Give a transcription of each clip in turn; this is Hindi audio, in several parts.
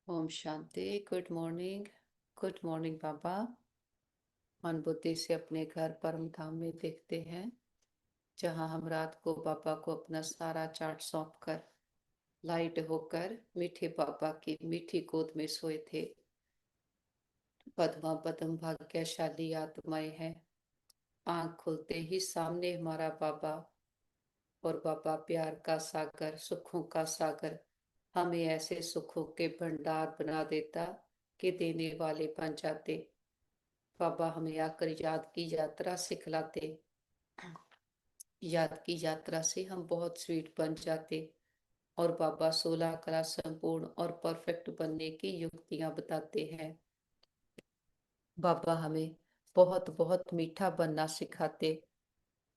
ओम शांति। गुड मॉर्निंग बाबा। मन बुद्धि से अपने घर परम धाम में देखते हैं, जहां हम रात को बाबा को अपना सारा चार्ट सौंप कर लाइट होकर मीठे बाबा की मीठी गोद में सोए थे। पद्मा पद्म भाग्यशाली आत्माएं हैं। आंख खुलते ही सामने हमारा बाबा, और बाबा प्यार का सागर, सुखों का सागर, हमें ऐसे सुखों के भंडार बना देता कि देने वाले बन जाते। बाबा हमें आकर याद की यात्रा सिखलाते। याद की यात्रा से हम बहुत स्वीट बन जाते, और बाबा 16 कला संपूर्ण और परफेक्ट बनने की युक्तियां बताते हैं। बाबा हमें बहुत बहुत मीठा बनना सिखाते,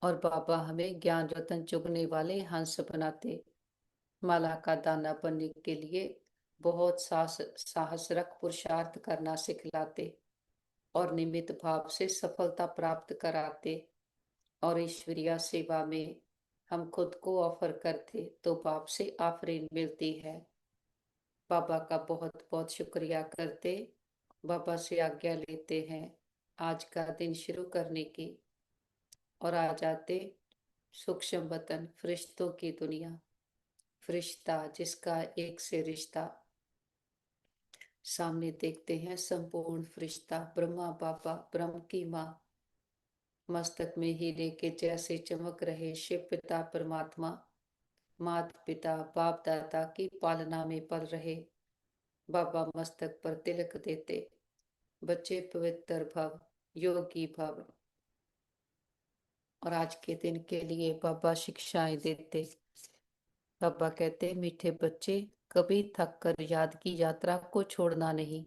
और बाबा हमें ज्ञान रतन चुगने वाले हंस बनाते। माला का दाना बनने के लिए बहुत साहस रख पुरुषार्थ करना सिखलाते, और निमित्त भाव से सफलता प्राप्त कराते। और ईश्वरीय सेवा में हम खुद को ऑफर करते तो बाप से आफरीन मिलती है। बाबा का बहुत बहुत शुक्रिया करते, बाबा से आज्ञा लेते हैं आज का दिन शुरू करने की, और आ जाते सूक्ष्म वतन फरिश्तों की दुनिया। फरिश्ता जिसका एक से रिश्ता, सामने देखते हैं संपूर्ण फरिश्ता ब्रह्मा बाबा, ब्रह्म की माँ। मस्तक में हीरे के जैसे चमक रहे शिव पिता परमात्मा, मात पिता बाप दादा की पालना में पल रहे। बाबा मस्तक पर तिलक देते, बच्चे पवित्र भव, योगी भव। और आज के दिन के लिए बाबा शिक्षाएं देते। बाबा कहते, मीठे बच्चे, कभी थक कर याद की यात्रा को छोड़ना नहीं।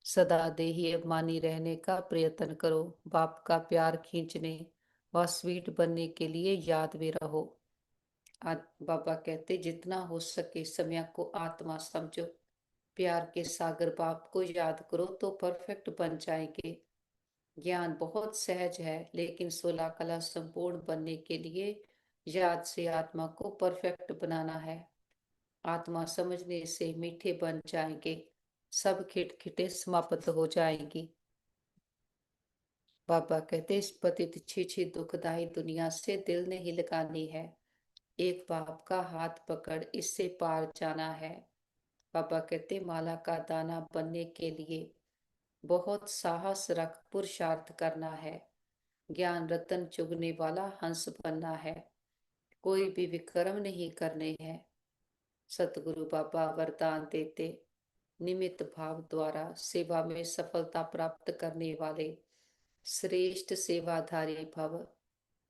सदा देही अभिमानी रहने का प्रयत्न करो। बाप का प्यार खींचने व स्वीट बनने के लिए याद में रहो। आज बाबा कहते, जितना हो सके समय को आत्मा समझो। प्यार के सागर बाप को याद करो तो परफेक्ट बन जाएंगे। ज्ञान बहुत सहज है, लेकिन 16 कला संपूर्ण बनने के लिए याद से आत्मा को परफेक्ट बनाना है। आत्मा समझने से मीठे बन जाएंगे, सब खिटखिटे समाप्त हो जाएंगी। बाबा कहते, इस पतित छी दुखदाई दुनिया से दिल नहीं लगानी है। एक बाप का हाथ पकड़ इससे पार जाना है। बाबा कहते, माला का दाना बनने के लिए बहुत साहस रख पुरुषार्थ करना है। ज्ञान रतन चुगने वाला हंस बनना है। कोई भी विक्रम नहीं करने हैं। सतगुरु बाबा वरदान देते, निमित्त भाव द्वारा सेवा में सफलता प्राप्त करने वाले श्रेष्ठ सेवाधारी भव।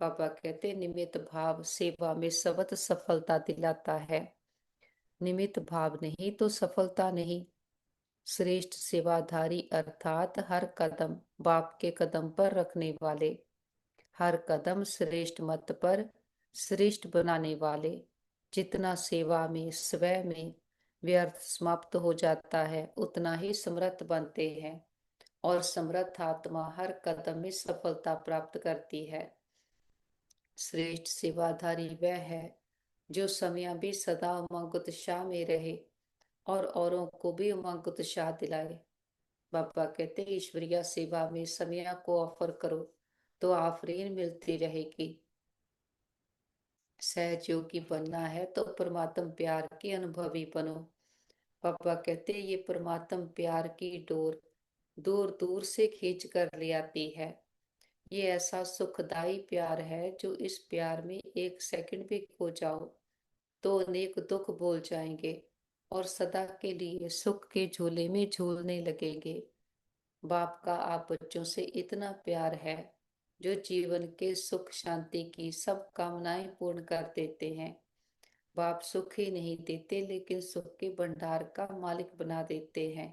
बाबा कहते, निमित्त भाव सेवा में सबत सफलता दिलाता है। निमित्त भाव नहीं तो सफलता नहीं। श्रेष्ठ सेवाधारी अर्थात हर कदम बाप के कदम पर रखने वाले, हर कदम श्रेष्ठ मत पर श्रेष्ठ बनाने वाले। जितना सेवा में स्वयं में व्यर्थ समाप्त हो जाता है, उतना ही समर्थ बनते हैं, और समर्थ आत्मा हर कदम में सफलता प्राप्त करती है। श्रेष्ठ सेवाधारी वह है जो समय भी सदा उमंग उत्साह में रहे, और औरों को भी उमंग उत्साह दिलाए। बाबा कहते, ईश्वरीय सेवा में समय को ऑफर करो तो आफरीन मिलती रहेगी। सहज योगी बनना है तो परमात्म प्यार के अनुभवी बनो। पापा कहते, ये परमात्म प्यार की डोर दूर दूर से खींच कर ले आती है। ये ऐसा सुखदाई प्यार है, जो इस प्यार में एक सेकंड भी खो जाओ तो अनेक दुख भूल जाएंगे, और सदा के लिए सुख के झूले में झूलने लगेंगे। बाप का आप बच्चों से इतना प्यार है, जो जीवन के सुख शांति की सब कामनाएं पूर्ण कर देते हैं। बाप सुख ही नहीं देते, लेकिन सुख के भंडार का मालिक बना देते हैं।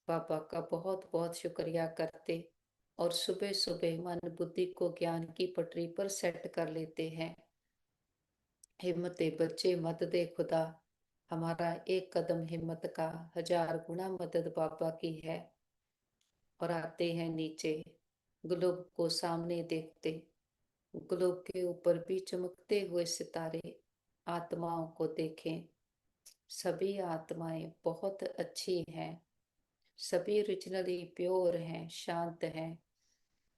बाबा का बहुत बहुत शुक्रिया करते, और सुबह सुबह मन बुद्धि को ज्ञान की पटरी पर सेट कर लेते हैं। हिम्मते बच्चे मत दे खुदा, हमारा एक कदम हिम्मत का 1000 गुना मदद बाबा की है। और आते हैं नीचे, ग्लोब को सामने देखते। ग्लोब के ऊपर भी चमकते हुए सितारे। आत्माओं को देखें, सभी आत्माएं बहुत अच्छी हैं, सभी ओरिजिनली प्योर हैं, शांत हैं,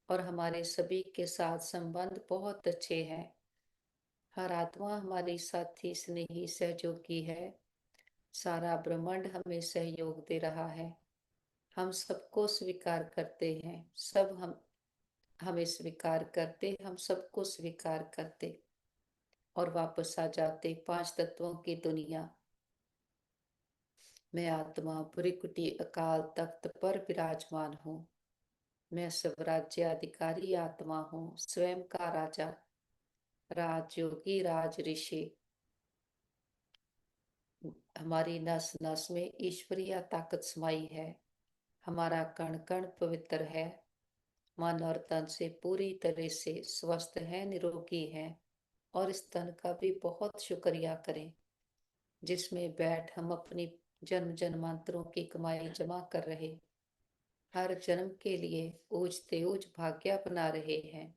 और हमारे सभी के साथ संबंध बहुत अच्छे हैं। हर आत्मा हमारी साथी, स्नेही, सहयोगी है। सारा ब्रह्मांड हमें सहयोग दे रहा है। हम सबको स्वीकार करते हैं, सब हम हमें स्वीकार करते, हम सबको स्वीकार करते और वापस आ जाते पांच तत्वों की दुनिया। मैं आत्मा भृकुटी अकाल तख्त पर विराजमान हूँ। मैं स्वराज्याधिकारी आत्मा हूँ, स्वयं का राजा, राजयोगी, राज ऋषि। हमारी नस नस में ईश्वरीय ताकत समाई है। हमारा कण कण पवित्र है। मन और तन से पूरी तरह से स्वस्थ है, निरोगी है। और इस तन का भी बहुत शुक्रिया करें जिसमें बैठ हम अपनी जन्म जन्मांतरों की कमाई जमा कर रहे, हर जन्म के लिए ऊंचते ऊंच भाग्य बना रहे हैं।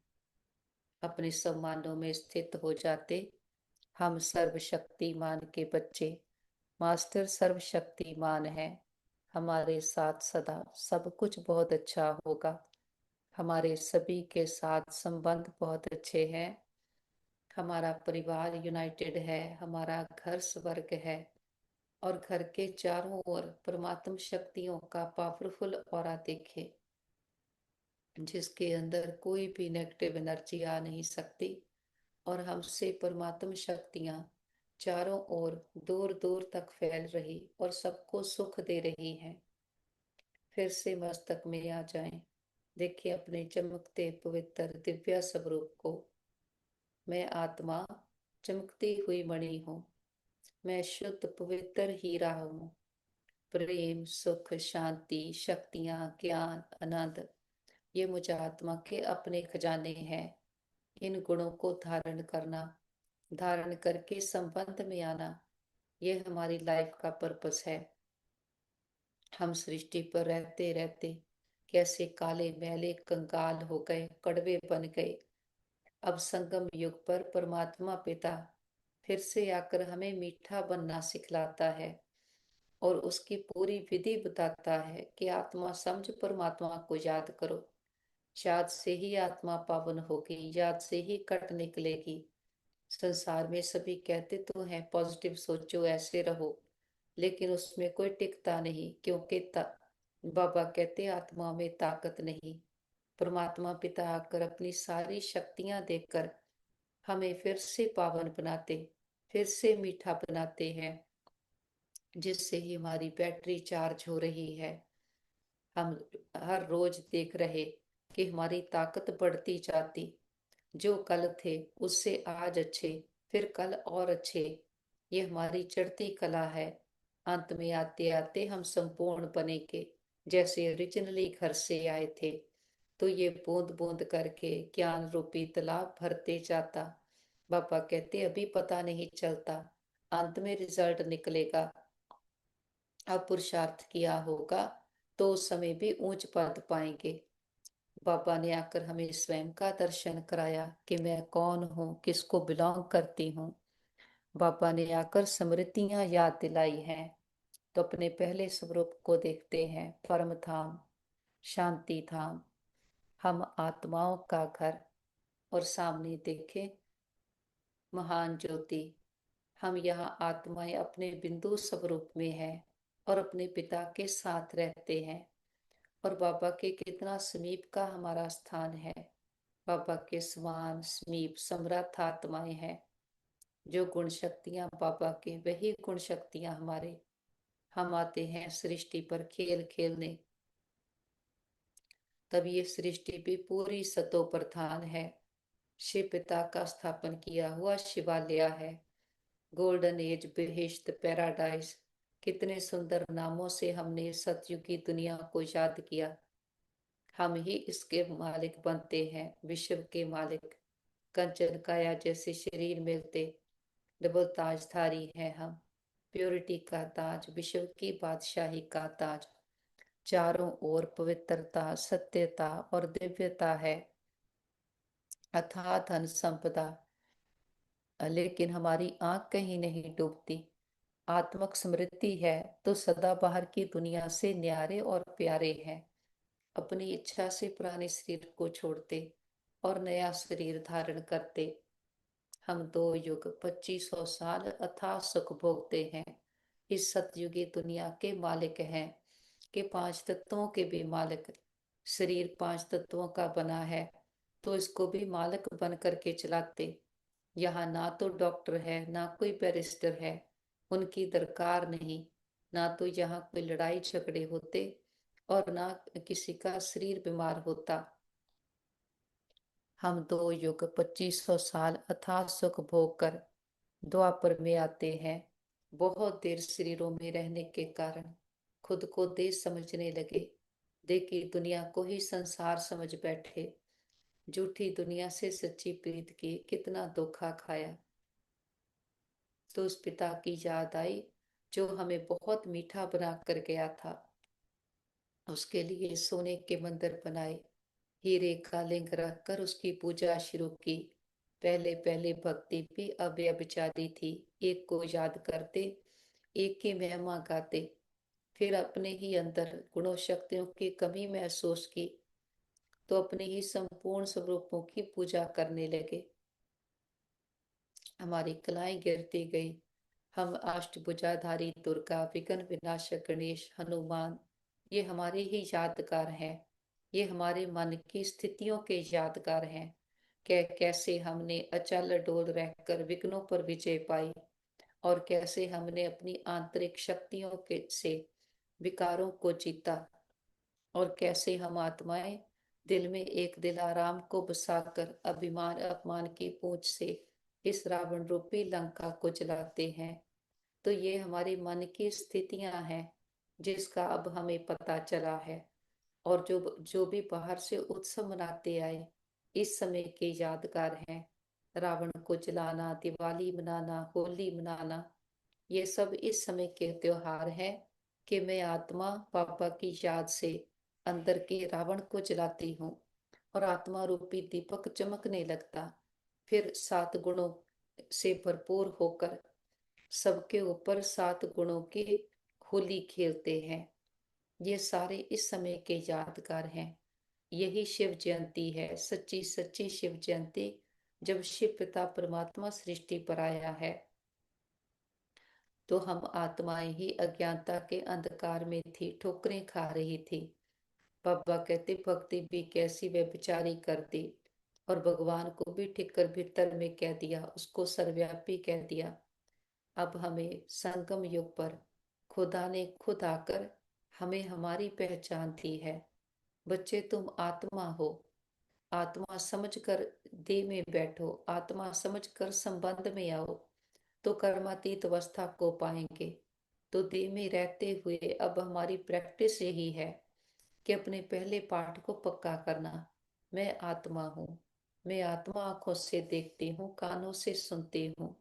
अपने सम्मानों में स्थित हो जाते। हम सर्वशक्तिमान के बच्चे, मास्टर सर्वशक्तिमान है। हमारे साथ सदा सब कुछ बहुत अच्छा होगा। हमारे सभी के साथ संबंध बहुत अच्छे हैं। हमारा परिवार यूनाइटेड है। हमारा घर स्वर्ग है और घर के चारों ओर परमात्म शक्तियों का पावरफुल ऑरा देखे, जिसके अंदर कोई भी नेगेटिव एनर्जी आ नहीं सकती। और हमसे परमात्म शक्तियां चारों ओर दूर दूर तक फैल रही और सबको सुख दे रही हैं। फिर से मस्तक में आ जाएं। देखिए अपने चमकते पवित्र दिव्य स्वरूप को। मैं आत्मा चमकती हुई मणि हूँ। मैं शुद्ध पवित्र हीरा हूँ। प्रेम, सुख, शांति, शक्तियाँ, ज्ञान, आनंद, ये मुझ आत्मा के अपने खजाने हैं। इन गुणों को धारण करना, धारण करके संबंध में आना, ये हमारी लाइफ का पर्पस है। हम सृष्टि पर रहते रहते कैसे काले मैले कंगाल हो गए, कड़वे बन गए। अब संगम युग पर परमात्मा पिता फिर से आकर हमें मीठा बनना सिखलाता है और उसकी पूरी विधि बताता है कि आत्मा समझ परमात्मा को याद करो। याद से ही आत्मा पावन होगी, याद से ही कट निकलेगी। संसार में सभी कहते तो हैं पॉजिटिव सोचो, ऐसे रहो, लेकिन उसमें कोई टिकता नहीं, क्योंकि बाबा कहते आत्मा में ताकत नहीं। परमात्मा पिता आकर अपनी सारी शक्तियां देकर हमें फिर से पावन बनाते, फिर से मीठा बनाते हैं, जिससे ही हमारी बैटरी चार्ज हो रही है। हम हर रोज देख रहे कि हमारी ताकत बढ़ती जाती। जो कल थे उससे आज अच्छे, फिर कल और अच्छे, ये हमारी चढ़ती कला है। अंत में आते आते हम संपूर्ण बनेंगे, जैसे ओरिजिनली घर से आए थे। तो ये बूंद बूंद करके ज्ञान रूपी तालाब भरते जाता। बाबा कहते अभी पता नहीं चलता, अंत में रिजल्ट निकलेगा। अब पुरुषार्थ किया होगा तो उस समय भी ऊंच पद पाएंगे। बाबा ने आकर हमें स्वयं का दर्शन कराया कि मैं कौन हूँ, किसको बिलोंग करती हूँ। बाबा ने आकर स्मृतियां याद दिलाई हैं। तो अपने पहले स्वरूप को देखते हैं, परम धाम, शांति धाम, हम आत्माओं का घर। और सामने देखें महान ज्योति। हम यहाँ आत्माएं अपने बिंदु स्वरूप में हैं और अपने पिता के साथ रहते हैं। और बाबा के कितना समीप का हमारा स्थान है। बाबा के समान समीप समर्थ आत्माएं हैं। जो गुण शक्तियां बाबा के, वही गुण शक्तियां हमारे। हम आते हैं सृष्टि पर खेल खेलने, तब ये सृष्टि भी पूरी सतो प्रधान है। शिव पिता का स्थापन किया हुआ शिवालय है। गोल्डन एज, बेहिश्त, पैराडाइज, कितने सुंदर नामों से हमने सतयुगी दुनिया को याद किया। हम ही इसके मालिक बनते हैं, विश्व के मालिक। कंचन काया जैसे शरीर मिलते, डबल ताजधारी हैं हम। प्योरिटी का ताज, विश्व की बादशाही का ताज। चारों ओर पवित्रता, सत्यता और दिव्यता है, अथाह धन संपदा। लेकिन हमारी आंख कहीं नहीं डूबती। आत्मक स्मृति है तो सदाबहार की दुनिया से न्यारे और प्यारे हैं। अपनी इच्छा से पुराने शरीर को छोड़ते और नया शरीर धारण करते, हम 2 युग 2500 साल अथाह सुख भोगते हैं। इस सतयुगी दुनिया के मालिक हैं, कि 5 तत्वों के भी मालिक। शरीर 5 तत्वों का बना है, तो इसको भी मालिक बन करके चलाते। यहाँ ना तो डॉक्टर है, ना कोई बैरिस्टर है, उनकी दरकार नहीं। ना तो यहाँ कोई लड़ाई झगड़े होते, और ना किसी का शरीर बीमार होता। हम 2 युग 2500 साल अथाह सुख भोग कर द्वापर में आते हैं। बहुत देर शरीरों में रहने के कारण खुद को देह समझने लगे। देखी दुनिया को ही संसार समझ बैठे। झूठी दुनिया से सच्ची प्रीत की कितना धोखा खाया। तो उस पिता की याद आई जो हमें बहुत मीठा बना कर गया था। उसके लिए सोने के मंदिर बनाए, हीरे का लिंग रखकर उसकी पूजा शुरू की। पहले पहले भक्ति भी अव्यभिचारी थी। एक को याद करते, एक की महिमा गाते। फिर अपने ही अंदर गुणों शक्तियों की कमी महसूस की, तो अपने ही संपूर्ण स्वरूपों की पूजा करने लगे। हमारी कलाएं गिरती गई। हम अष्टभुजाधारी दुर्गा, विघ्न विनाशक गणेश, हनुमान, ये हमारे ही यादगार हैं। ये हमारे मन की स्थितियों के यादगार हैं। कैसे हमने अचल डोल रहकर विघ्नों पर विजय पाई, और कैसे हमने अपनी आंतरिक शक्तियों के से विकारों को जीता, और कैसे हम आत्माएं दिल में एक दिलाराम को बसाकर अभिमान अपमान की पूंछ से इस रावण रूपी लंका को जलाते हैं। तो ये हमारे मन की स्थितियां हैं, जिसका अब हमें पता चला है। और जो जो भी बाहर से उत्सव मनाते आए, इस समय के यादगार हैं। रावण को जलाना, दिवाली मनाना, होली मनाना, ये सब इस समय के त्योहार हैं, कि मैं आत्मा पापा की याद से अंदर के रावण को जलाती हूँ, और आत्मा रूपी दीपक चमकने लगता। फिर 7 गुणों से भरपूर होकर सबके ऊपर 7 गुणों की होली खेलते हैं। ये सारे इस समय के यादगार हैं। यही शिव जयंती है, सच्ची सच्ची शिव जयंती, जब शिव पिता परमात्मा सृष्टि पर आया है। तो हम आत्माएं ही अज्ञानता के अंधकार में थी, ठोकरें खा रही थी। बाबा कहते भक्ति भी कैसी व्यभिचारी कर दी, और भगवान को भी ठिक्कर भीतर में कह दिया, उसको सर्वव्यापी कह दिया। अब हमें संगम युग पर खुदा ने खुद आकर हमें हमारी पहचान दी है। बच्चे, तुम आत्मा हो। आत्मा समझकर देह में बैठो, आत्मा समझकर संबंध में आओ, तो कर्मातीत अवस्था को पाएंगे। तो देह में रहते हुए अब हमारी प्रैक्टिस यही है, कि अपने पहले पाठ को पक्का करना। मैं आत्मा हूँ। मैं आत्मा आंखों से देखती हूँ, कानों से सुनती हूँ।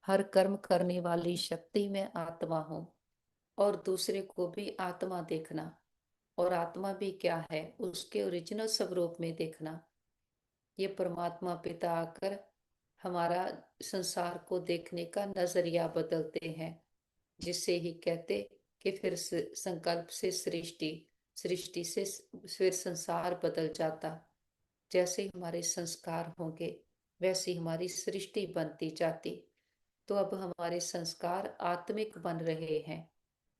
हर कर्म करने वाली शक्ति में आत्मा हूँ। और दूसरे को भी आत्मा देखना, और आत्मा भी क्या है उसके ओरिजिनल स्वरूप में देखना। ये परमात्मा पिता आकर हमारा संसार को देखने का नजरिया बदलते हैं, जिससे ही कहते कि फिर संकल्प से सृष्टि, सृष्टि से फिर संसार बदल जाता। जैसे हमारे संस्कार होंगे, वैसी हमारी सृष्टि बनती जाती। तो अब हमारे संस्कार आत्मिक बन रहे हैं।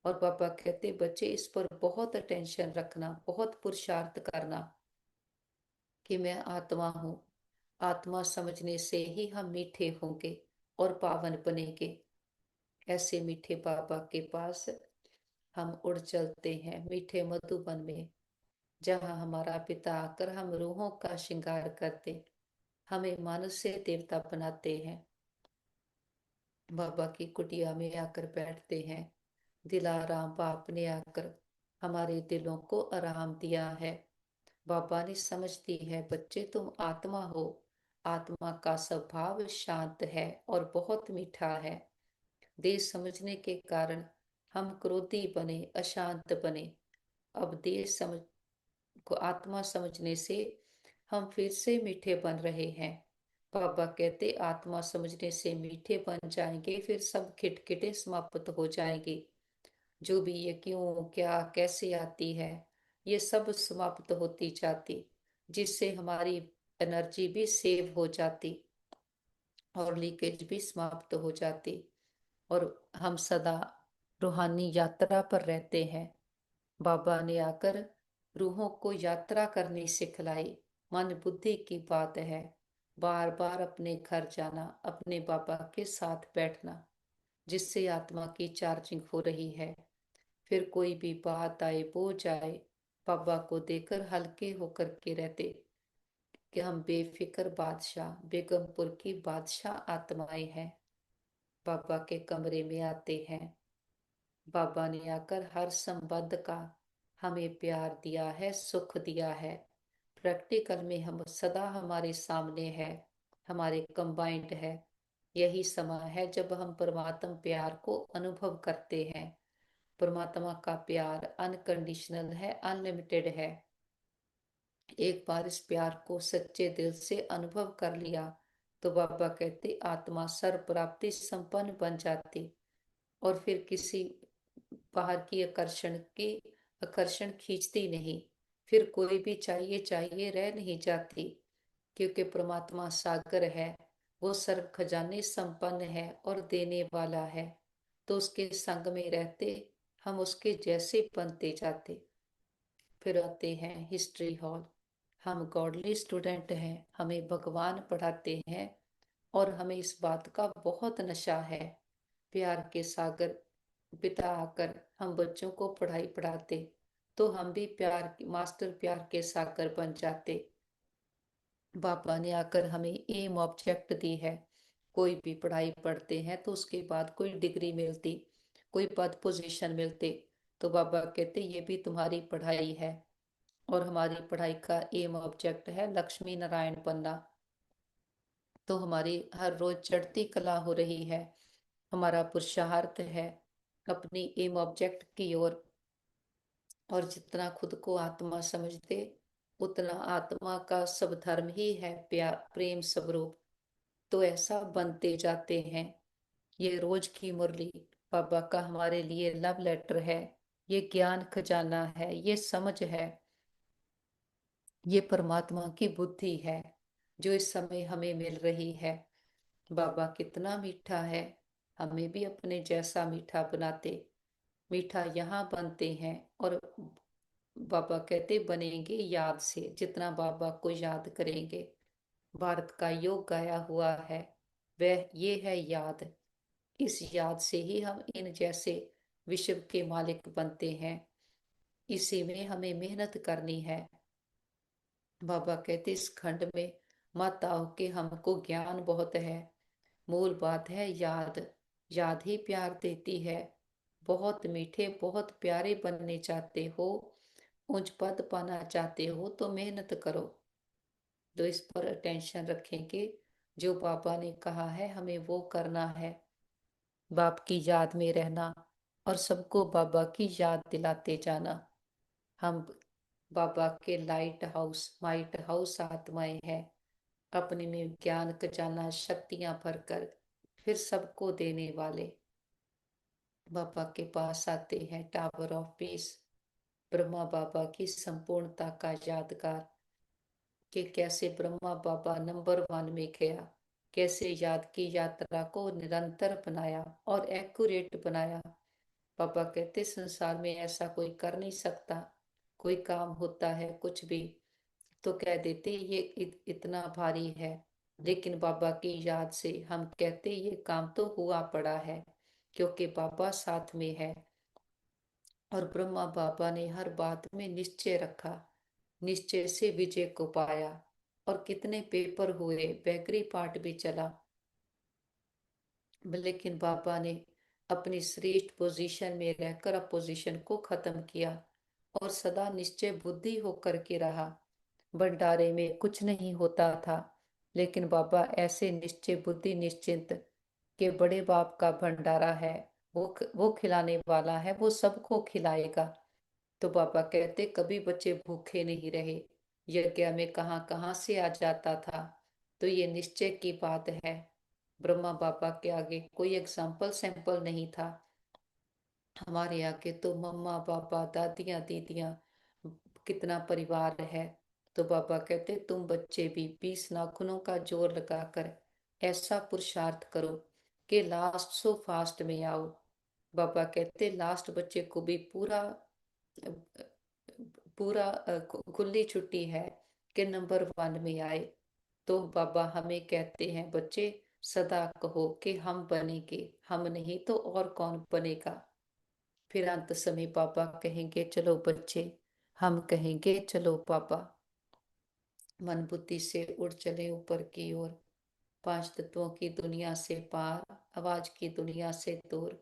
और पापा कहते बच्चे इस पर बहुत अटेंशन रखना, बहुत पुरुषार्थ करना, कि मैं आत्मा हूँ। आत्मा समझने से ही हम मीठे होंगे और पावन बनेंगे। ऐसे मीठे बाबा के पास हम उड़ चलते हैं, मीठे मधुबन में, जहाँ हमारा पिता आकर हम रूहों का श्रृंगार करते, हमें मानस से देवता बनाते हैं। बाबा की कुटिया में आकर बैठते हैं। दिलाराम बाप ने आकर हमारे दिलों को आराम दिया है। बाबा ने समझ दी है, बच्चे तुम आत्मा हो। आत्मा का स्वभाव शांत है और बहुत मीठा है। देह समझने के कारण हम क्रोधी बने, अशांत बने। अब देह समझ को आत्मा समझने से हम फिर से मीठे बन रहे हैं। बाबा कहते आत्मा समझने से मीठे बन जाएंगे, फिर सब खिटखिटे समाप्त हो जाएंगे। जो भी ये क्यों क्या कैसे आती है, ये सब समाप्त होती जाती, जिससे हमारी एनर्जी भी सेव हो जाती और लीकेज भी समाप्त हो जाती, और हम सदा रूहानी यात्रा पर रहते हैं। बाबा ने आकर रूहों को यात्रा करनी सिखलाई। मन बुद्धि की बात है, बार बार अपने घर जाना, अपने बाबा के साथ बैठना, जिससे आत्मा की चार्जिंग हो रही है। फिर कोई भी बात आए वो जाए, बाबा को देकर हल्के होकर के रहते कि हम बेफिक्र बादशाह, बेगमपुर की बादशाह आत्माएं हैं। बाबा के कमरे में आते हैं। बाबा ने आकर हर संबंध का हमें प्यार दिया है, सुख दिया है। प्रैक्टिकल में हम सदा हमारे सामने है, हमारे कंबाइंड है। यही समय है जब हम परमात्मा प्यार को अनुभव करते हैं। परमात्मा का प्यार अनकंडीशनल है, अनलिमिटेड है। एक बार इस प्यार को सच्चे दिल से अनुभव कर लिया तो बाबा कहते आत्मा सर्व प्राप्ति संपन्न बन जाती, और फिर किसी बाहर की आकर्षण खींचती नहीं। फिर कोई भी चाहिए चाहिए रह नहीं जाती, क्योंकि परमात्मा सागर है, वो सर्व खजाने संपन्न है और देने वाला है। तो उसके संग में रहते हम उसके जैसे बनते जाते। फिर आते हैं हिस्ट्री हॉल। हम गॉडली स्टूडेंट हैं, हमें भगवान पढ़ाते हैं, और हमें इस बात का बहुत नशा है। प्यार के सागर पिता आकर हम बच्चों को पढ़ाई पढ़ाते, तो हम भी मास्टर प्यार के सागर बन जाते। बाबा ने आकर हमें एम ऑब्जेक्ट दी है। कोई भी पढ़ाई पढ़ते हैं तो उसके बाद कोई डिग्री मिलती, कोई पद पोजीशन मिलते, तो बाबा कहते ये भी तुम्हारी पढ़ाई है। और हमारी पढ़ाई का एम ऑब्जेक्ट है लक्ष्मी नारायण बनना। तो हमारी हर रोज चढ़ती कला हो रही है, हमारा पुरुषार्थ है अपनी एम ऑब्जेक्ट की ओर। और जितना खुद को आत्मा समझते, उतना आत्मा का सब धर्म ही है प्यार प्रेम स्वरूप। तो ऐसा बनते जाते हैं। ये रोज की मुरली बाबा का हमारे लिए लव लेटर है, ये ज्ञान खजाना है, ये समझ है, ये परमात्मा की बुद्धि है जो इस समय हमें मिल रही है। बाबा कितना मीठा है, हमें भी अपने जैसा मीठा बनाते। मीठा यहाँ बनते हैं, और बाबा कहते बनेंगे याद से, जितना बाबा को याद करेंगे। भारत का योग गाया हुआ है, वह ये है याद। इस याद से ही हम इन जैसे विश्व के मालिक बनते हैं। इसी में हमें मेहनत करनी है। बाबा कहते इस खंड में मत आओ कि हमको ज्ञान बहुत है, मूल बात है याद। याद ही प्यार देती है। बहुत मीठे बहुत प्यारे बनने चाहते हो, उच्च पद पाना चाहते हो, तो मेहनत करो। तो इस पर अटेंशन रखेंगे। जो बाबा ने कहा है हमें वो करना है। बाप की याद में रहना, और सबको बाबा की याद दिलाते जाना। हम बाबा के लाइट हाउस आत्माएं हैं, अपने में ज्ञान खजाना शक्तियां भरकर फिर सबको देने वाले। बाबा के पास आते हैं टावर ऑफ पीस, ब्रह्मा बाबा की संपूर्णता का यादगार, कि कैसे ब्रह्मा बाबा नंबर 1 में गया, कैसे याद की यात्रा को निरंतर बनाया और एक्यूरेट बनाया। पापा कहते संसार में ऐसा कोई कर नहीं सकता। कोई काम होता है कुछ भी तो कह देते ये इतना भारी है, लेकिन बाबा की याद से हम कहते ये काम तो हुआ पड़ा है, क्योंकि बाबा साथ में है। और ब्रह्मा बाबा ने हर बात में निश्चय रखा, निश्चय से विजय को पाया। और कितने पेपर हुए, बेकरी पार्ट भी चला, लेकिन बाबा ने अपनी श्रेष्ठ पोजीशन में रहकर अपोजिशन को खत्म किया और सदा निश्चय बुद्धि होकर के रहा। भंडारे में कुछ नहीं होता था, लेकिन बाबा ऐसे निश्चय बुद्धि निश्चिंत के बड़े बाप का भंडारा है, वो खिलाने वाला है, वो सबको खिलाएगा। तो बाबा कहते कभी बच्चे भूखे नहीं रहे। यज्ञ में कहाँ कहाँ से आ जाता था, तो ये निश्चय की बात है। ब्रह्मा बाबा के आगे कोई एग्जाम्पल सैंपल नहीं था। हमारे आगे तो मम्मा पापा दादियाँ दीदियाँ कितना परिवार है। तो बाबा कहते तुम बच्चे भी 20 नाखूनों का जोर लगाकर ऐसा पुरुषार्थ करो कि लास्ट सो फास्ट में आओ। बाबा कहते लास्ट बच्चे को भी पूरा पूरा खुली छुट्टी है कि नंबर 1 में आए। तो बाबा हमें कहते हैं बच्चे सदा कहो कि हम बनेंगे, हम नहीं तो और कौन बनेगा। फिर अंत समय पापा कहेंगे चलो बच्चे, हम कहेंगे चलो पापा। मन बुद्धि से उड़ चले ऊपर की ओर, 5 तत्वों की दुनिया से पार, आवाज की दुनिया से दूर।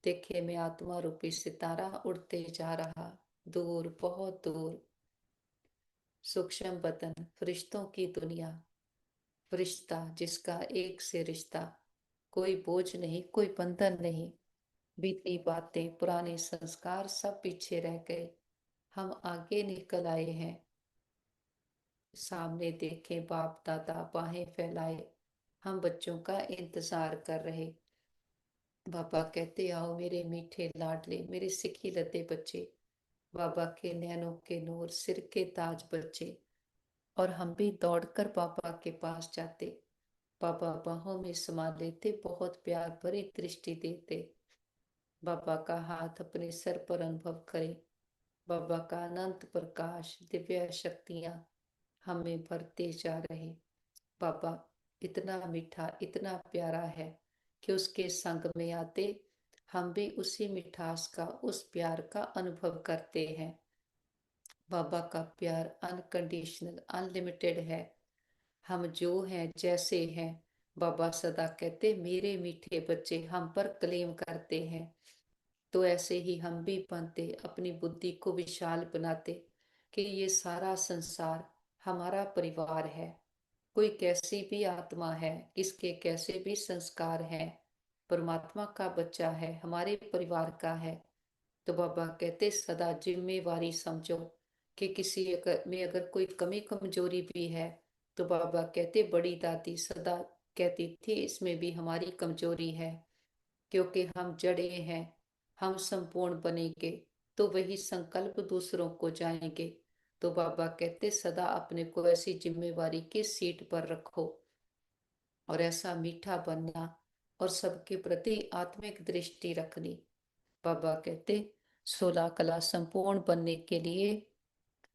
देखे मैं आत्मा रूपी सितारा उड़ते जा रहा, दूर बहुत दूर। सूक्ष्म बदन फरिश्तों की दुनिया, फरिश्ता जिसका एक से रिश्ता, कोई बोझ नहीं कोई बंधन नहीं। बीती बातें पुराने संस्कार सब पीछे रह गए, हम आगे निकल आए हैं। सामने देखे बाप दादा बाहें फैलाए, हम बच्चों का इंतजार कर रहे। बाबा कहते आओ मेरे मीठे लाडले मेरे सिखी लते बच्चे, बाबा के नैनों के नूर सिर के ताज बच्चे। और हम भी दौड़कर बाबा के पास जाते, बाबा बाहों में समा लेते, बहुत प्यार भरी दृष्टि देते। बाबा का हाथ अपने सर पर अनुभव करें, बाबा का अनंत प्रकाश दिव्य शक्तियां हमें भरते जा रहे। बाबा इतना मीठा इतना प्यारा है कि उसके संग में आते हम भी उसी मिठास का उस प्यार का अनुभव करते हैं। बाबा का प्यार अनकंडीशनल अनलिमिटेड है। हम जो हैं जैसे हैं, बाबा सदा कहते मेरे मीठे बच्चे हम पर क्लेम करते हैं। तो ऐसे ही हम भी बनते, अपनी बुद्धि को विशाल बनाते कि ये सारा संसार हमारा परिवार है। कोई कैसी भी आत्मा है, किसके कैसे भी संस्कार हैं, परमात्मा का बच्चा है, हमारे परिवार का है। तो बाबा कहते सदा जिम्मेवारी समझो कि किसी में अगर कोई कमी कमजोरी भी है, तो बाबा कहते बड़ी दादी सदा कहती थी इसमें भी हमारी कमजोरी है, क्योंकि हम जड़े हैं। हम संपूर्ण बनेंगे तो वही संकल्प दूसरों को जाएंगे। तो बाबा कहते सदा अपने को ऐसी जिम्मेवारी की सीट पर रखो और ऐसा मीठा बनना और सबके प्रति आत्मिक दृष्टि रखनी। बाबा कहते 16 कला संपूर्ण बनने के लिए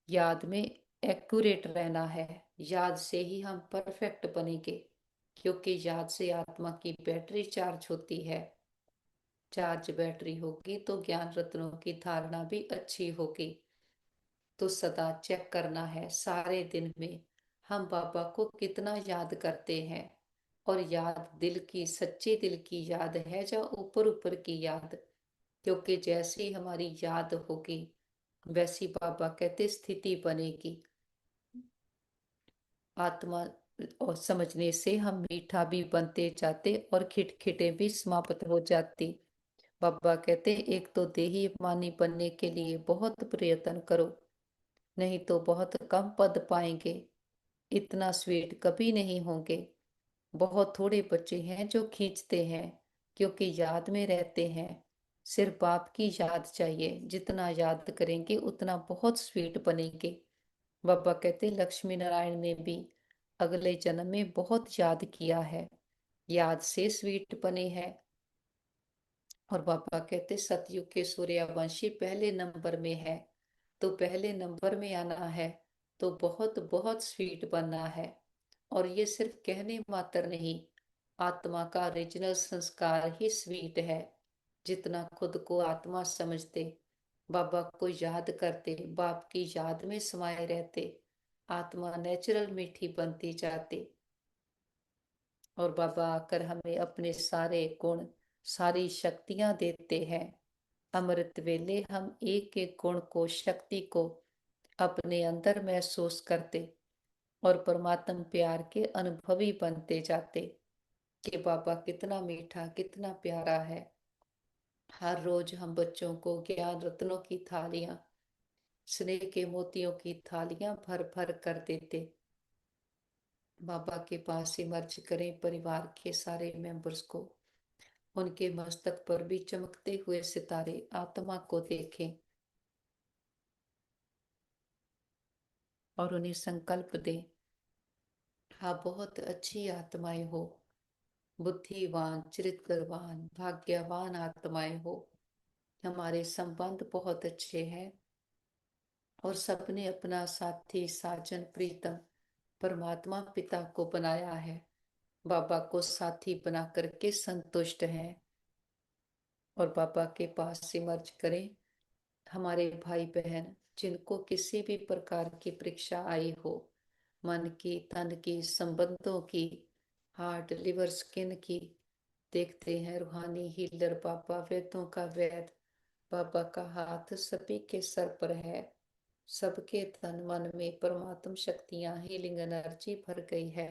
याद में एक्यूरेट रहना है। याद से ही हम परफेक्ट बनेंगे, क्योंकि याद से आत्मा की बैटरी चार्ज होती है। चार्ज बैटरी होगी तो ज्ञान रत्नों की धारणा भी अच्छी होगी। तो सदा चेक करना है सारे दिन में हम बाबा को कितना याद करते हैं। और याद दिल की सच्ची दिल की याद है या ऊपर ऊपर की याद। क्योंकि जैसी हमारी याद होगी वैसी बाबा कहते स्थिति बनेगी। आत्मा और समझने से हम मीठा भी बनते जाते और खिटखिटे भी समाप्त हो जाती। बाबा कहते एक तो देही मानी बनने के लिए बहुत प्रयत्न करो, नहीं तो बहुत कम पद पाएंगे, इतना स्वीट कभी नहीं होंगे। बहुत थोड़े बच्चे हैं जो खींचते हैं, क्योंकि याद में रहते हैं। सिर्फ बाप की याद चाहिए, जितना याद करेंगे उतना बहुत स्वीट बनेंगे। बाबा कहते लक्ष्मी नारायण ने भी अगले जन्म में बहुत याद किया है, याद से स्वीट बने हैं। और बाबा कहते सतयुग के सूर्यवंशी पहले नंबर में है, तो पहले नंबर में आना है तो बहुत बहुत स्वीट बनना है। और ये सिर्फ कहने मात्र नहीं, आत्मा का ओरिजिनल संस्कार ही स्वीट है। जितना खुद को आत्मा समझते, बाबा को याद करते, बाप की याद में समाये रहते, आत्मा नेचुरल मीठी बनती जाती। और बाबा आकर हमें अपने सारे गुण सारी शक्तियां देते हैं। अमृत वेले हम एक एक गुण को शक्ति को अपने अंदर महसूस करते और परमात्म प्यार के अनुभवी बनते जाते कि बाबा कितना मीठा कितना प्यारा है। हर रोज हम बच्चों को ज्ञान रत्नों की थालियां, स्नेह के मोतियों की थालियां भर भर कर देते। बाबा के पास इमर्ज करें परिवार के सारे मेंबर्स को। उनके मस्तक पर भी चमकते हुए सितारे आत्मा को देखें और उन्हें संकल्प दें, आप बहुत अच्छी आत्माएं हो, बुद्धिवान, चरित्रवान, भाग्यवान आत्माएं हो। हमारे संबंध बहुत अच्छे हैं और सबने अपना साथी, साजन, प्रीतम परमात्मा पिता को बनाया है। बाबा को साथी बना करके संतुष्ट हैं और बाबा के पास सिमर्ज करें हमारे भाई बहन जिनको किसी भी प्रकार की परीक्षा आई हो, मन की, तन की, संबंधों की, हार्ट, लिवर, स्किन की। देखते हैं रूहानी हीलर बाबा, वेदों का वेद बाबा का हाथ सभी के सर पर है। सबके तन मन में परमात्म शक्तियां, हीलिंग एनर्जी भर गई है।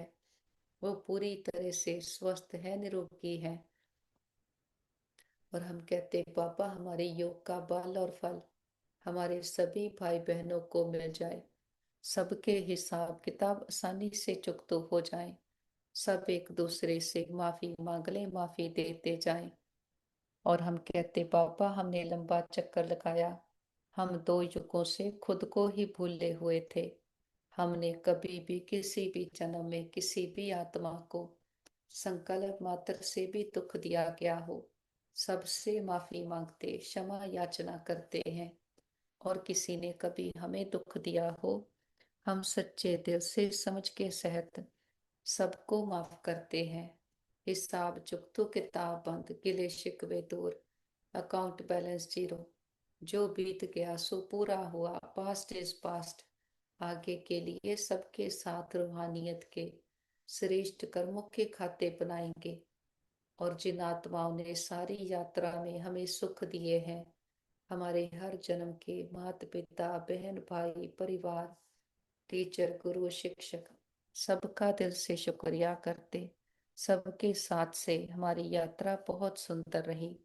वो पूरी तरह से स्वस्थ है, निरोगी है। और हम कहते बाबा हमारे योग का बल और फल हमारे सभी भाई बहनों को मिल जाए, सबके हिसाब किताब आसानी से चुकतो हो जाए, सब एक दूसरे से माफी मांग ले, माफी देते जाएं। और हम कहते बाबा हमने लंबा चक्कर लगाया, हम 2 युगों से खुद को ही भूले हुए थे। हमने कभी भी किसी भी जन्म में किसी भी आत्मा को संकल्प मात्र से भी दुख दिया गया हो, सबसे माफी मांगते, क्षमा याचना करते हैं। और किसी ने कभी हमें दुख दिया हो, हम सच्चे दिल से समझ के सहित सबको माफ करते हैं। हिसाब चुकतो किताब बंद, गिले शिकवे दूर, अकाउंट बैलेंस जीरो। जो बीत गया सो पूरा हुआ, पास्ट इज पास्ट। आगे के लिए सबके साथ रूहानियत के श्रेष्ठ कर्मों के खाते बनाएंगे। और जिन आत्माओं ने सारी यात्रा में हमें सुख दिए हैं, हमारे हर जन्म के माता पिता, बहन भाई, परिवार, टीचर, गुरु, शिक्षक, सबका दिल से शुक्रिया करते। सबके साथ से हमारी यात्रा बहुत सुंदर रही।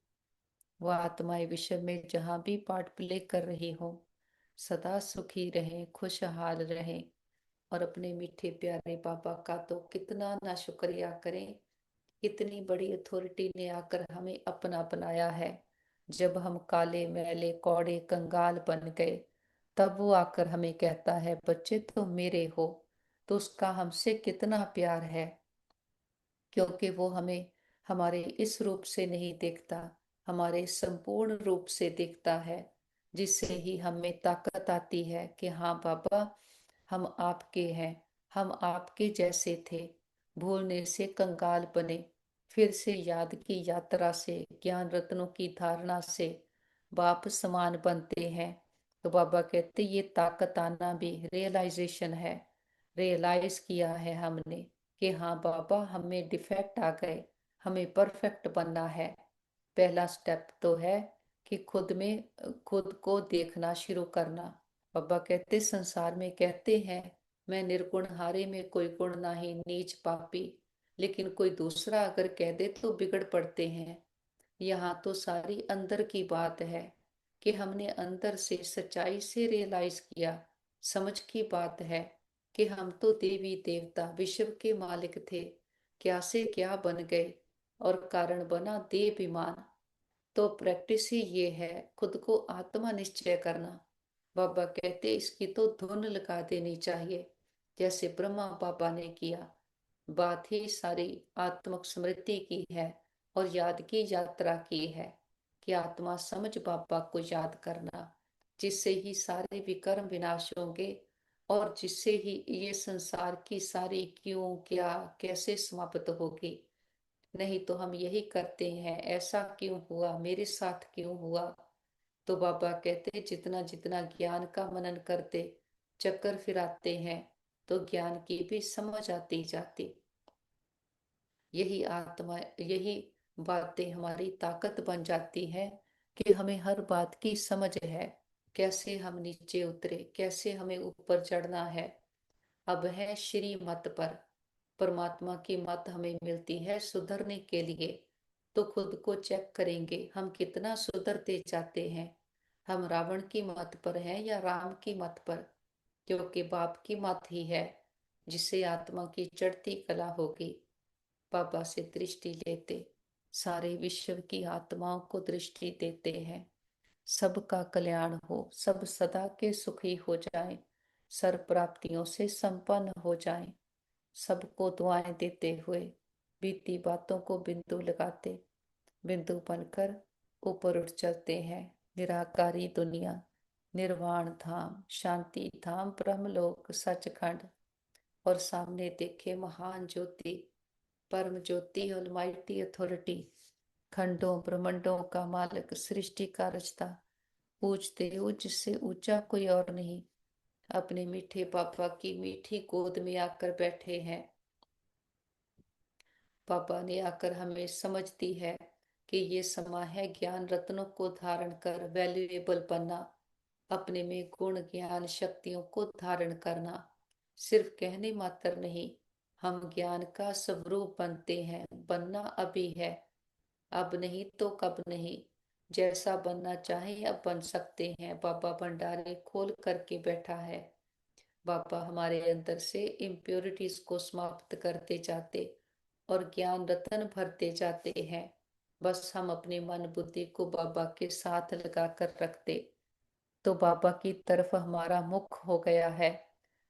वह आत्माएं विश्व में जहाँ भी पार्ट प्ले कर रही हो, सदा सुखी रहें, खुशहाल रहें। और अपने मीठे प्यारे बाबा का तो कितना ना शुक्रिया करें। इतनी बड़ी अथॉरिटी ने आकर हमें अपना बनाया है। जब हम काले मैले कौड़े कंगाल बन गए, तब वो आकर हमें कहता है बच्चे तुम मेरे हो। तो उसका हमसे कितना प्यार है, क्योंकि वो हमें हमारे इस रूप से नहीं देखता, हमारे संपूर्ण रूप से देखता है। जिससे ही हमें ताकत आती है कि हाँ बाबा हम आपके हैं, हम आपके जैसे थे। भूलने से कंगाल बने, फिर से याद की यात्रा से, ज्ञान रत्नों की धारणा से बाप समान बनते हैं। तो बाबा कहते ये ताकत आना भी रियलाइजेशन है। रियलाइज किया है हमने कि हाँ बाबा हमें डिफेक्ट आ गए, हमें परफेक्ट बनना है। पहला स्टेप तो है कि खुद में खुद को देखना शुरू करना। बाबा कहते संसार में कहते हैं मैं निर्गुण, हारे में कोई गुण नहीं, नीच पापी। लेकिन कोई दूसरा अगर कह दे तो बिगड़ पड़ते हैं। यहाँ तो सारी अंदर की बात है कि हमने अंदर से सच्चाई से रियलाइज किया। समझ की बात है कि हम तो देवी देवता विश्व के मालिक थे, क्या से क्या बन गए और कारण बना देवाभिमान। तो प्रैक्टिस ही ये है खुद को आत्मा निश्चय करना। बाबा कहते इसकी तो धुन लगा देनी चाहिए, जैसे ब्रह्मा बाबा ने किया। बात ही सारी आत्मक स्मृति की है और याद की यात्रा की है कि आत्मा समझ बाबा को याद करना, जिससे ही सारे विकर्म विनाश होंगे और जिससे ही ये संसार की सारी क्यों, क्या, कैसे समाप्त होगी। नहीं तो हम यही करते हैं, ऐसा क्यों हुआ, मेरे साथ क्यों हुआ। तो बाबा कहते जितना जितना ज्ञान का मनन करते, चक्कर फिराते हैं, तो ज्ञान की भी समझ आती जाती। यही आत्मा, यही बातें हमारी ताकत बन जाती हैं कि हमें हर बात की समझ है, कैसे हम नीचे उतरे, कैसे हमें ऊपर चढ़ना है। अब है श्री मत पर, परमात्मा की मत हमें मिलती है सुधरने के लिए। तो खुद को चेक करेंगे हम कितना सुधरते जाते हैं। हम रावण की मत पर हैं या राम की मत पर, क्योंकि बाप की मत ही है जिसे आत्मा की चढ़ती कला होगी। बाबा से दृष्टि लेते सारे विश्व की आत्माओं को दृष्टि देते हैं। सबका कल्याण हो, सब सदा के सुखी हो जाएं, सर्व प्राप्तियों से संपन्न हो जाएं। सबको दुआएं देते हुए बीती बातों को बिंदु लगाते बिंदु बनकर ऊपर उठ चलते हैं। निराकारी दुनिया, निर्वाण धाम, शांति धाम, ब्रह्मलोक, सचखंड, और सामने देखे महान ज्योति, परम ज्योति, ऑलमाइटी अथॉरिटी, खंडों ब्रह्मंडों का मालिक, सृष्टि का रचता, पूछते हो जिससे ऊंचा कोई और नहीं, अपने मीठे पापा की मीठी गोद में आकर बैठे हैं। पापा ने आकर हमें समझ दी है कि ये समय है ज्ञान रत्नों को धारण कर वैल्यूएबल बनना, अपने में गुण ज्ञान शक्तियों को धारण करना। सिर्फ कहने मात्र नहीं, हम ज्ञान का स्वरूप बनते हैं। बनना अभी है, अब नहीं तो कब नहीं। जैसा बनना चाहे अब बन सकते हैं। बाबा भंडारे खोल करके बैठा है। बाबा हमारे अंदर से इम्प्योरिटीज को समाप्त करते जाते और ज्ञान रतन भरते जाते हैं। बस हम अपने मन बुद्धि को बाबा के साथ लगा कर रखते तो बाबा की तरफ हमारा मुख हो गया है।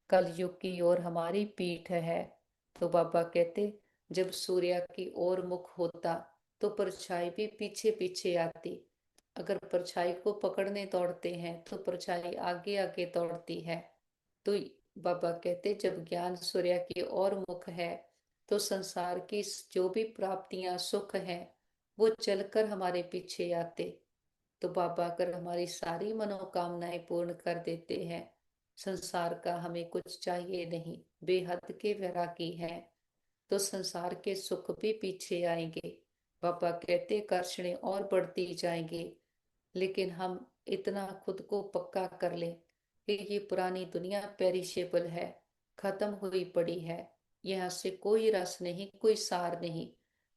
कल युग की ओर हमारी पीठ है। तो बाबा कहते, जब सूर्य की ओर मुख होता तो परछाई भी पीछे पीछे आती। अगर परछाई को पकड़ने दौड़ते हैं तो परछाई आगे आगे दौड़ती है। तो बाबा कहते, जब ज्ञान सूर्य की ओर मुख है तो संसार की जो भी प्राप्तियां सुख हैं वो चलकर हमारे पीछे आते। तो बाबा अगर हमारी सारी मनोकामनाएं पूर्ण कर देते हैं, संसार का हमें कुछ चाहिए नहीं, बेहद के वैरागी हैं, तो संसार के सुख भी पीछे आएंगे। बाबा कहते कर्षणें और बढ़ती जाएंगी, लेकिन हम इतना खुद को पक्का कर लें कि ये पुरानी दुनिया पेरिशेबल है, खत्म हुई पड़ी है। यहाँ से कोई रस नहीं, कोई सार नहीं।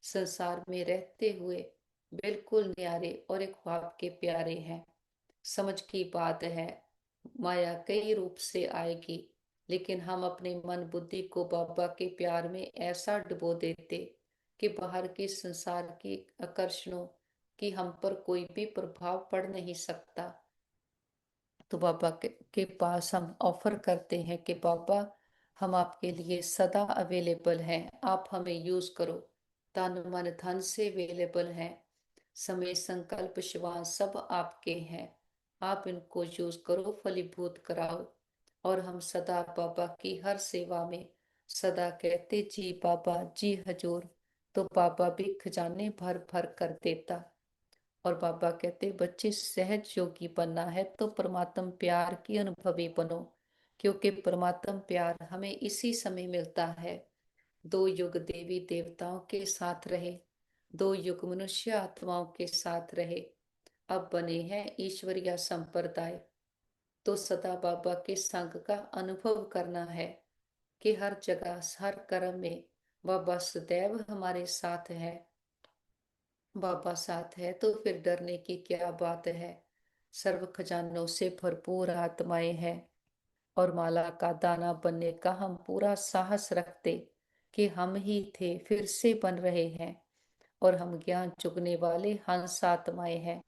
संसार में रहते हुए बिल्कुल न्यारे और एक बाप के प्यारे हैं। समझ की बात है, माया कई रूप से आएगी, लेकिन हम अपने मन बुद्धि को बाबा के प्यार में ऐसा डुबो देते कि बाहर के संसार की आकर्षणों की हम पर कोई भी प्रभाव पड़ नहीं सकता। तो बाबा के पास हम ऑफर करते हैं कि बाबा, हम आपके लिए सदा अवेलेबल हैं, आप हमें यूज करो। तन मन धन से अवेलेबल हैं, समय संकल्प श्वास सब आपके हैं। आप इनको यूज करो, फलीभूत कराओ। और हम सदा बाबा की हर सेवा में सदा कहते, जी बाबा, जी हजूर। तो बाबा भी खजाने भर भर कर देता। और बाबा कहते, बच्चे सहज योगी बनना है तो परमात्म प्यार की अनुभवी बनो, क्योंकि परमात्म प्यार हमें इसी समय मिलता है। 2 युग देवी देवताओं के साथ रहे, 2 युग मनुष्य आत्माओं के साथ रहे, अब बने हैं ईश्वरीय संप्रदाय। तो सदा बाबा के संग का अनुभव करना है कि हर जगह हर कर्म में बाबा सदैव हमारे साथ है। बाबा साथ है तो फिर डरने की क्या बात है। सर्व खजानों से भरपूर आत्माएं हैं और माला का दाना बनने का हम पूरा साहस रखते कि हम ही थे, फिर से बन रहे हैं। और हम ज्ञान चुगने वाले हंस आत्माएं हैं,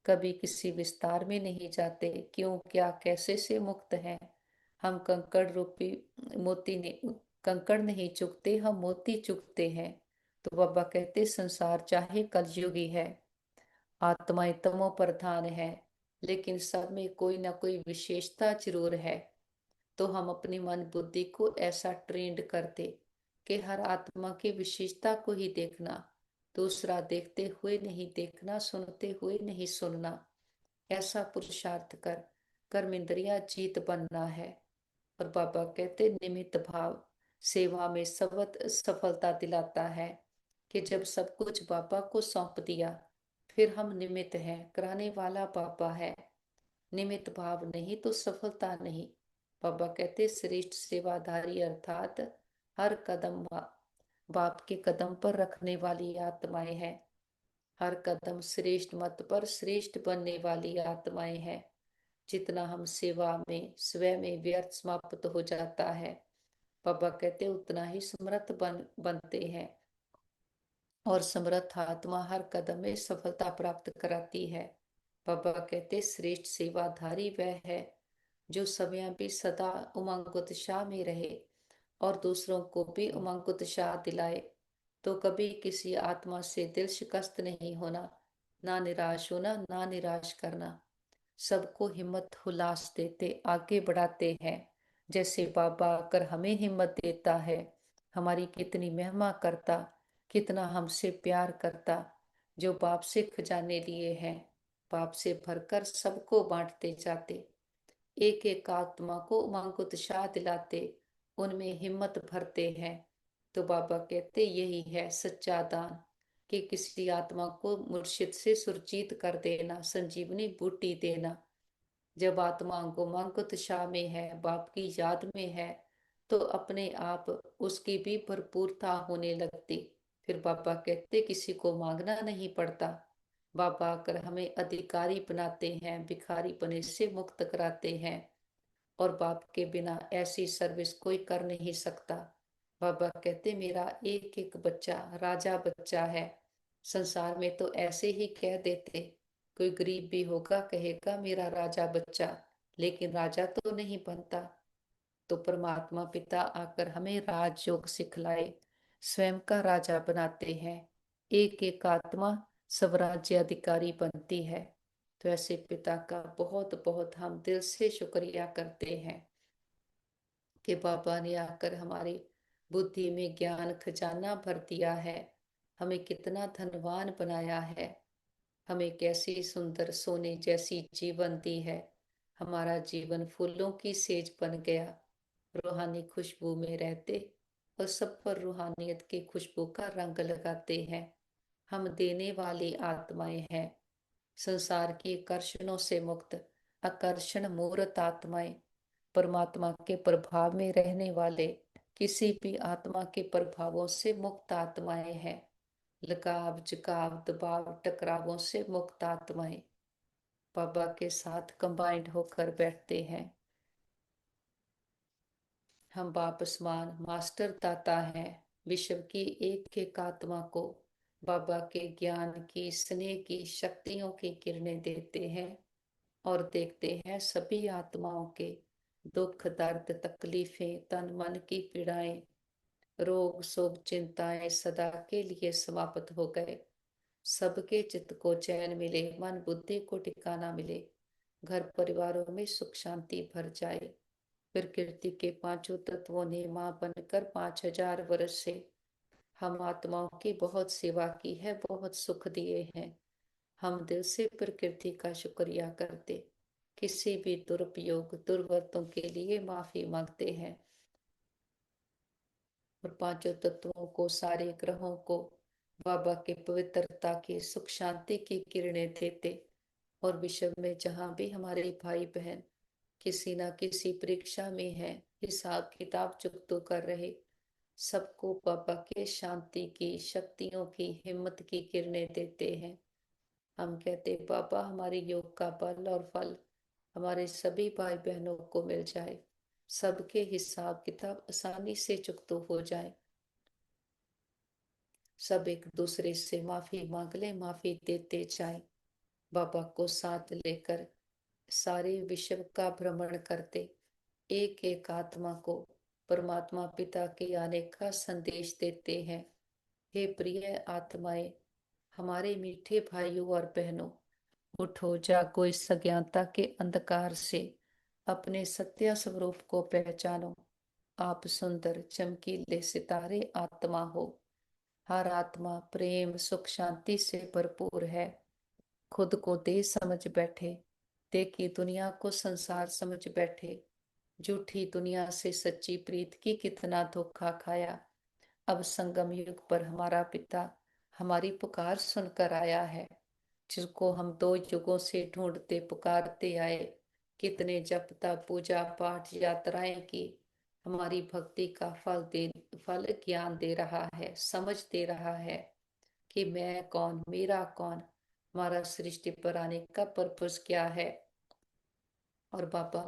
कभी किसी विस्तार में नहीं जाते, क्यों क्या कैसे से मुक्त हैं। हम कंकड़ रूपी मोती ने कंकड़ नहीं चुगते, हम मोती चुगते हैं। तो बाबा कहते, संसार चाहे कलयुगी है, आत्माएं तमो प्रधान है, लेकिन सब में कोई ना कोई विशेषता जरूर है। तो हम अपनी मन बुद्धि को ऐसा ट्रेंड करते कि हर आत्मा की विशेषता को ही देखना, दूसरा देखते हुए नहीं देखना, सुनते हुए नहीं सुनना। ऐसा पुरुषार्थ कर कर्म इंद्रिया जीत बनना है। और बाबा कहते, निमित्त भाव सेवा में सबत सफलता दिलाता है कि जब सब कुछ बाबा को सौंप दिया, फिर हम निमित्त हैं, कराने वाला बाबा है। निमित्त भाव नहीं तो सफलता नहीं। बाबा कहते, श्रेष्ठ सेवाधारी अर्थात हर कदम बाप के कदम पर रखने वाली आत्माएं हैं। हर कदम श्रेष्ठ मत पर श्रेष्ठ बनने वाली आत्माएं हैं। जितना हम सेवा में स्वयं में व्यर्थ समाप्त हो जाता है, पापा कहते उतना ही समर्थ बनते हैं, और समर्थ आत्मा हर कदम में सफलता प्राप्त कराती है। पापा कहते श्रेष्ठ सेवाधारी वह है जो समय भी सदा उमंग उत्साह में रहे और दूसरों को भी उमंग उत्साह दिलाए। तो कभी किसी आत्मा से दिल शिकस्त नहीं होना, ना निराश होना, ना निराश करना। सबको हिम्मत हुलास देते आगे बढ़ाते हैं। जैसे बाबा आकर हमें हिम्मत देता है, हमारी कितनी महिमा करता, कितना हमसे प्यार करता। जो बाप से खजाने लिए हैं, बाप से भरकर सबको बांटते जाते, एक एक आत्मा को उमंग उत्साह दिलाते, उनमें हिम्मत भरते हैं। तो बाबा कहते यही है सच्चा दान, कि किसी आत्मा को मुर्शिद से सुरजीत कर देना, संजीवनी बूटी देना। जब आत्मा को उमंग उत्साह में है, बाप की याद में है, तो अपने आप उसकी भी भरपूरता होने लगती। फिर बाबा कहते किसी को मांगना नहीं पड़ता। बाबा आकर हमें अधिकारी बनाते हैं, भिखारी पने से मुक्त कराते हैं, और बाप के बिना ऐसी सर्विस कोई कर नहीं सकता। बाबा कहते मेरा एक एक बच्चा राजा बच्चा है। संसार में तो ऐसे ही कह देते, कोई गरीब भी होगा कहेगा मेरा राजा बच्चा, लेकिन राजा तो नहीं बनता। तो परमात्मा पिता आकर हमें राजयोग सिखलाए, स्वयं का राजा बनाते हैं। एक एक आत्मा स्वराज्य अधिकारी बनती है। तो ऐसे पिता का बहुत बहुत हम दिल से शुक्रिया करते हैं कि बाबा ने आकर हमारी बुद्धि में ज्ञान खजाना भर दिया है, हमें कितना धनवान बनाया है, हमें कैसी सुंदर सोने जैसी जीवन दी है। हमारा जीवन फूलों की सेज बन गया, रूहानी खुशबू में रहते और सब पर रूहानियत की खुशबू का रंग लगाते हैं। हम देने वाली आत्माएं हैं, संसार की आकर्षणों से मुक्त, आकर्षण मूर्त आत्माएं, परमात्मा के प्रभाव में रहने वाले, किसी भी आत्मा के प्रभावों से मुक्त आत्माएं हैं। लगाव झुकाव दबाव टकरावों से मुक्त आत्माएं बाबा के साथ कंबाइंड होकर बैठते हैं। हम बाप समान मास्टर दाता हैं, विश्व की एक एक आत्मा को बाबा के ज्ञान की स्नेह की शक्तियों की किरणें देते हैं, और देखते हैं सभी आत्माओं के दुख दर्द तकलीफें तन मन की पीड़ाएं रोग शोक चिंताएं सदा के लिए समाप्त हो गए। सबके चित्त को चैन मिले, मन बुद्धि को ठिकाना मिले, घर परिवारों में सुख शांति भर जाए। प्रकृति के पांचों तत्वों ने मां बनकर 5000 वर्ष से हम आत्माओं की बहुत सेवा की है, बहुत सुख दिए हैं। हम दिल से प्रकृति का शुक्रिया करते, किसी भी दुरुपयोग दुर्वर्तों के लिए माफी मांगते हैं, और पांचों तत्वों को सारे ग्रहों को बाबा के पवित्रता की सुख शांति की किरणें देते। और विश्व में जहां भी हमारे भाई बहन किसी ना किसी परीक्षा में है, हिसाब किताब चुकतो कर रहे, सबको बाबा के शांति की शक्तियों की हिम्मत की किरणें देते हैं। हम कहते बाबा हमारे योग का बल और फल हमारे सभी भाई बहनों को मिल जाए, सबके हिसाब किताब आसानी से चुकतो हो जाए, सब एक दूसरे से माफी मांग ले, माफी देते जाए। बाबा को साथ लेकर सारे विश्व का भ्रमण करते, एक एक आत्मा को परमात्मा पिता के आने का संदेश देते हैं। हे प्रिय आत्माएं, हमारे मीठे भाइयों और बहनों, उठो जागो, इस अज्ञानता के अंधकार से अपने सत्य स्वरूप को पहचानो। आप सुंदर चमकीले सितारे आत्मा हो। हर आत्मा प्रेम सुख शांति से भरपूर है। खुद को दे समझ बैठे, देखी दुनिया को संसार समझ बैठे, झूठी दुनिया से सच्ची प्रीत की कितना धोखा खाया। अब संगम युग पर हमारा पिता हमारी पुकार सुनकर आया है, जिसको हम 2 युगों से ढूंढते पुकारते आए। कितने जप तप पूजा पाठ यात्राएं की, हमारी भक्ति का फल ज्ञान दे रहा है, समझ दे रहा है कि मैं कौन, मेरा कौन, हमारा सृष्टि पर आने का पर्पस क्या है। और बाबा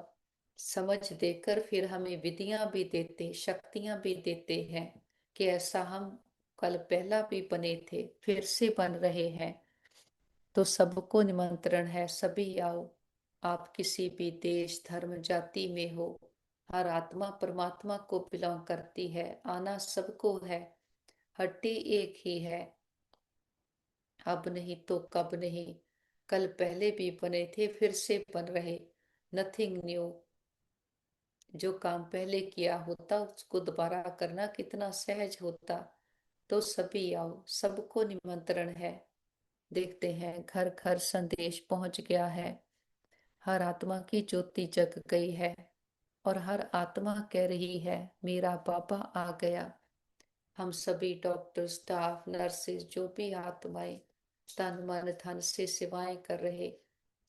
समझ देकर फिर हमें विधियां भी देते, शक्तियां भी देते हैं कि ऐसा हम कल पहला भी बने थे, फिर से बन रहे हैं। तो सबको निमंत्रण है, सभी आओ। आप किसी भी देश धर्म जाति में हो, हर आत्मा परमात्मा को बिलोंग करती है, आना सबको है। हड्डी एक ही है, अब नहीं तो कब नहीं। कल पहले भी बने थे, फिर से बन रहे। Nothing new. जो काम पहले किया होता उसको दोबारा करना कितना सहज होता। तो सभी आओ, सबको निमंत्रण है। देखते हैं घर घर संदेश पहुंच गया है। हर आत्मा की ज्योति जग गई है, और हर आत्मा कह रही है मेरा बाबा आ गया। हम सभी डॉक्टर, स्टाफ, नर्सेज, जो भी आत्माएं तन मन धन से सेवाएं कर रहे,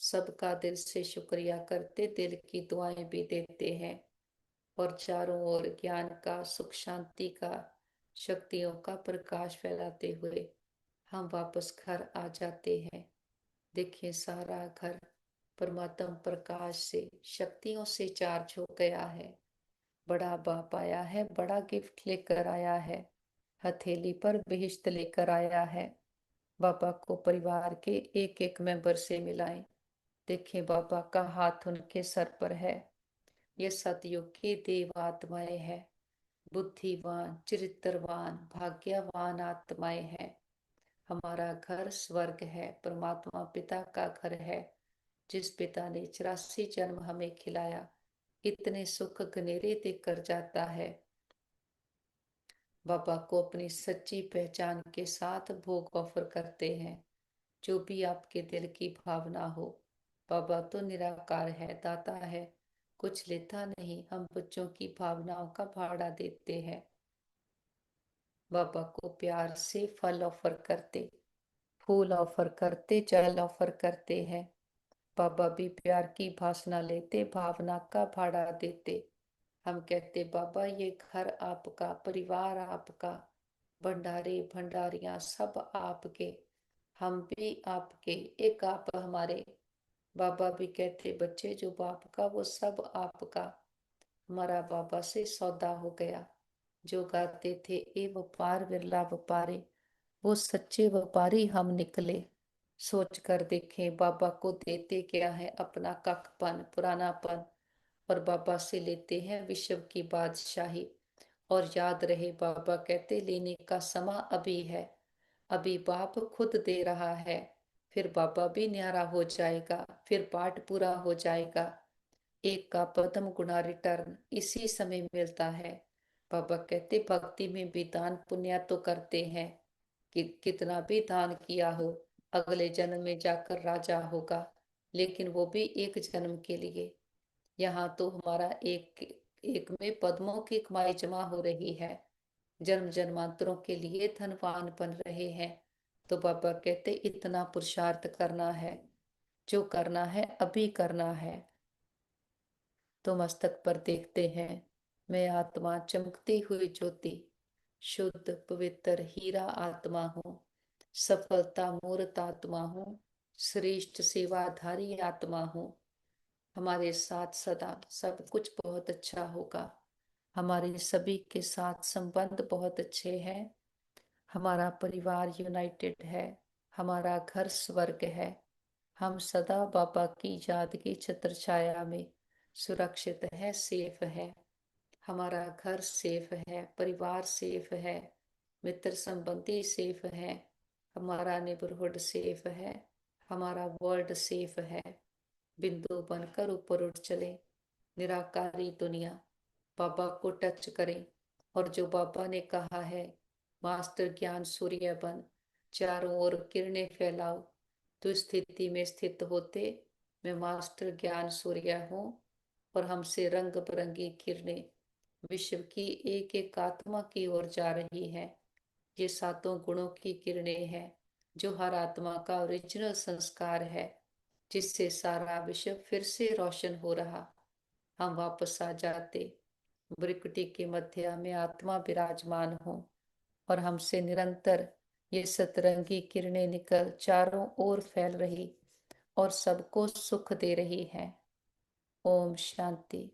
सबका दिल से शुक्रिया करते, दिल की दुआएं भी देते हैं। और चारों ओर ज्ञान का, सुख शांति का, शक्तियों का प्रकाश फैलाते हुए हम वापस घर आ जाते हैं। देखिए सारा घर परमात्म प्रकाश से, शक्तियों से चार्ज हो गया है। बड़ा बाप आया है, बड़ा गिफ्ट लेकर आया है, हथेली पर बेहिश्त लेकर आया है। बाबा को परिवार के एक एक मेंबर से मिलाएं। देखें बाबा का हाथ उनके सर पर है। ये सतयुग की देव आत्माएं हैं, बुद्धिवान, चरित्रवान, भाग्यवान आत्माएं हैं। हमारा घर स्वर्ग है, परमात्मा पिता का घर है, जिस पिता ने 84 जन्म हमें खिलाया, इतने सुख गनेरे देकर जाता है। बाबा को अपनी सच्ची पहचान के साथ भोग ऑफर करते हैं, जो भी आपके दिल की भावना हो। बाबा तो निराकार है, दाता है, कुछ लेता नहीं। हम बच्चों की भावनाओं का भाड़ा देते हैं। बाबा को प्यार से फल ऑफर करते, फूल ऑफर करते, जल ऑफर करते हैं। बाबा भी प्यार की भाषा लेते, भावना का भाड़ा देते। हम कहते बाबा ये घर आपका, परिवार आपका, भंडारे भंडारियां सब आपके, हम भी आपके, एक आप हमारे। बाबा भी कहते बच्चे जो बाप का वो सब आपका। हमारा बाबा से सौदा हो गया। जो गाते थे ए व्यापार विरला व्यापारी, वो सच्चे व्यापारी हम निकले। सोच कर देखें बाबा को देते क्या है, अपना कखपन, पुरानापन, और बाबा से लेते हैं विश्व की बादशाही। और याद रहे बाबा कहते लेने का समा अभी है, अभी बाप खुद दे रहा है। फिर बाबा भी न्यारा हो जाएगा, फिर पाठ पूरा हो जाएगा। एक का पद्म गुना रिटर्न इसी समय मिलता है। बाबा कहते भक्ति में भी दान पुण्य तो करते हैं, कि कितना भी दान किया हो अगले जन्म में जाकर राजा होगा, लेकिन वो भी एक जन्म के लिए। यहाँ तो हमारा एक एक में पद्मों की कमाई जमा हो रही है, जन्म जन्मांतरों के लिए धनवान बन रहे हैं। तो बाबा कहते इतना पुरुषार्थ करना है, जो करना है अभी करना है। तो मस्तक पर देखते हैं मैं आत्मा चमकती हुई ज्योति, शुद्ध पवित्र हीरा आत्मा हूँ, सफलता मूर्त आत्मा हूँ, श्रेष्ठ सेवाधारी आत्मा हूँ। हमारे साथ सदा सब कुछ बहुत अच्छा होगा। हमारे सभी के साथ संबंध बहुत अच्छे हैं। हमारा परिवार यूनाइटेड है, हमारा घर स्वर्ग है। हम सदा बाबा की याद की छत्र छाया में सुरक्षित है, सेफ है। हमारा घर सेफ है, परिवार सेफ है, मित्र संबंधी सेफ है, हमारा नेबरहुड सेफ है, हमारा वर्ल्ड सेफ है। बिंदु बनकर ऊपर उठ चले, निराकारी दुनिया बाबा को टच करें। और जो बाबा ने कहा है मास्टर ज्ञान सूर्य बन, चारों ओर किरणें फैलाओ। तो स्थिति में स्थित होते मैं मास्टर ज्ञान सूर्य हूँ, और हमसे रंग बिरंगी किरणें विश्व की एक एक आत्मा की ओर जा रही है। ये सातों गुणों की किरणें हैं, जो हर आत्मा का ओरिजिनल संस्कार है, जिससे सारा विश्व फिर से रोशन हो रहा। हम वापस आ जाते, ब्रिकटी के मध्य में आत्मा विराजमान हो, और हमसे निरंतर ये सतरंगी किरणें निकल चारों ओर फैल रही, और सबको सुख दे रही है। ओम शांति।